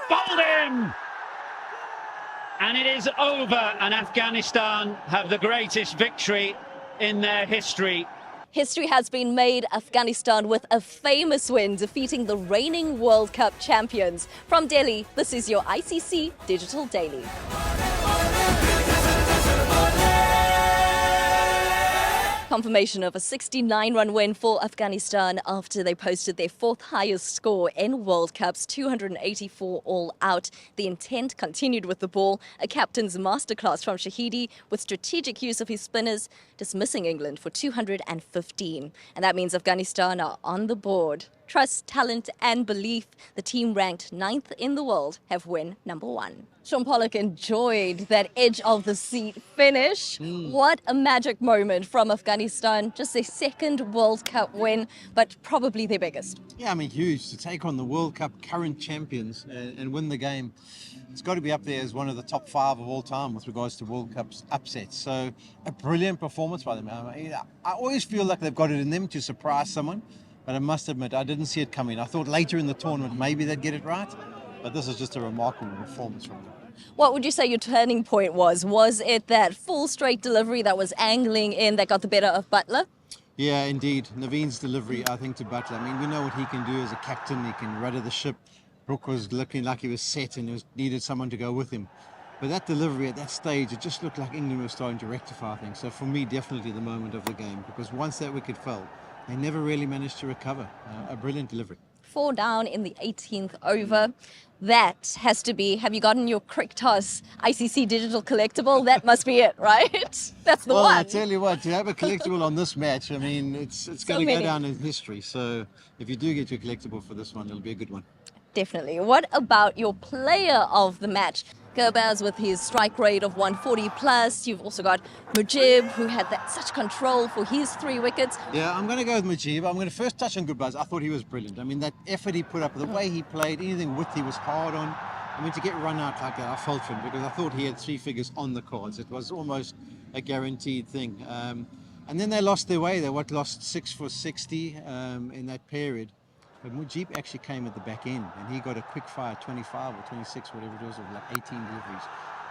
Bowled him! And it is over, and Afghanistan have the greatest victory in their history. History has been made, Afghanistan with a famous win, defeating the reigning World Cup champions. From Delhi, this is your ICC Digital Daily. Confirmation of a 69-run win for Afghanistan after they posted their fourth highest score in World Cups, 284 all out. The intent continued with the ball, a captain's masterclass from Shahidi with strategic use of his spinners, dismissing England for 215. And that means Afghanistan are on the board. Trust, talent and belief, the team ranked 9th in the world have win number 1. Sean Pollock enjoyed that edge of the seat finish. What a magic moment from Afghanistan. Just their second World Cup win, but probably their biggest. Yeah, I mean, huge. To take on the World Cup current champions and win the game. It's got to be up there as one of the top 5 of all time with regards to World Cup upsets. So a brilliant performance by them. I always feel like they've got it in them to surprise someone. But I must admit, I didn't see it coming. I thought later in the tournament maybe they'd get it right, but this is just a remarkable performance from them. What would you say your turning point was? Was it that full straight delivery that was angling in that got the better of Butler? Yeah, indeed. Naveen's delivery, I think, to Butler. I mean, we know what he can do as a captain. He can rudder the ship. Brook was looking like he was set and needed someone to go with him. But that delivery at that stage, it just looked like England was starting to rectify things. So for me, definitely the moment of the game, because once that wicket fell, they never really managed to recover. A brilliant delivery. 4 down in the 18th over. That has to be, have you gotten your Crick Toss ICC digital collectible? That must be it, right? That's the one. Well, I tell you what, to have a collectible on this match, I mean, it's going to go down in history. So if you do get your collectible for this one, it'll be a good one. Definitely. What about your player of the match? Gurbaz with his strike rate of 140 plus. You've also got Mujib, who had such control for his 3 wickets. Yeah, I'm going to go with Mujib. I'm going to first touch on Gurbaz. I thought he was brilliant. I mean, that effort he put up, the way he played, anything with he was hard on. I mean, to get run out like that, I felt for him because I thought he had 3 figures on the cards. It was almost a guaranteed thing. And then they lost their way. They lost 6 for 60 in that period. But Mujib actually came at the back end and he got a quick fire, 25 or 26, whatever it was, of like 18 deliveries.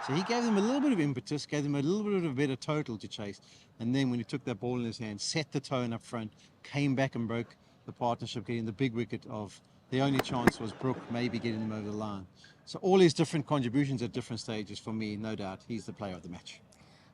So he gave them a little bit of impetus, gave them a little bit of a better total to chase. And then when he took that ball in his hand, set the tone up front, came back and broke the partnership, getting the big wicket of the only chance was Brook maybe getting them over the line. So all his different contributions at different stages, for me, no doubt, he's the player of the match.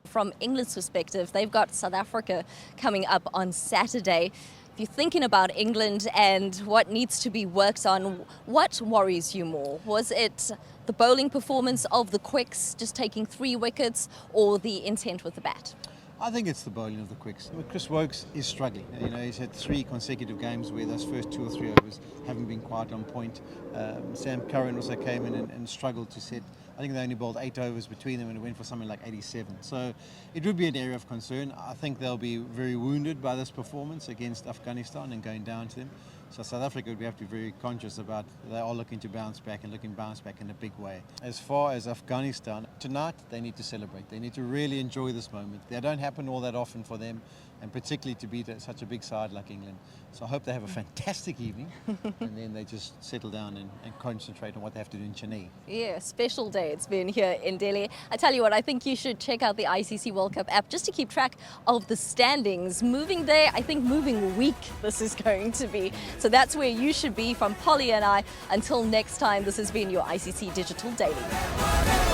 From England's perspective, they've got South Africa coming up on Saturday. If you're thinking about England and what needs to be worked on, what worries you more? Was it the bowling performance of the Quicks, just taking 3 wickets, or the intent with the bat? I think it's the bowling of the Quicks. Chris Wokes is struggling. You know, he's had 3 consecutive games where those first 2 or 3 overs haven't been quite on point. Sam Curran also came in and struggled to set. I think they only bowled 8 overs between them and it went for something like 87. So it would be an area of concern. I think they'll be very wounded by this performance against Afghanistan and going down to them. So South Africa would have to be very conscious about they are looking to bounce back and looking to bounce back in a big way. As far as Afghanistan, tonight they need to celebrate. They need to really enjoy this moment. They don't happen all that often for them, and particularly to beat such a big side like England. So I hope they have a fantastic evening and then they just settle down and concentrate on what they have to do in Chennai. Yeah, special day it's been here in Delhi. I tell you what, I think you should check out the ICC World Cup app just to keep track of the standings. Moving day, I think moving week this is going to be. So that's where you should be. From Polly and I, until next time, this has been your ICC Digital Daily.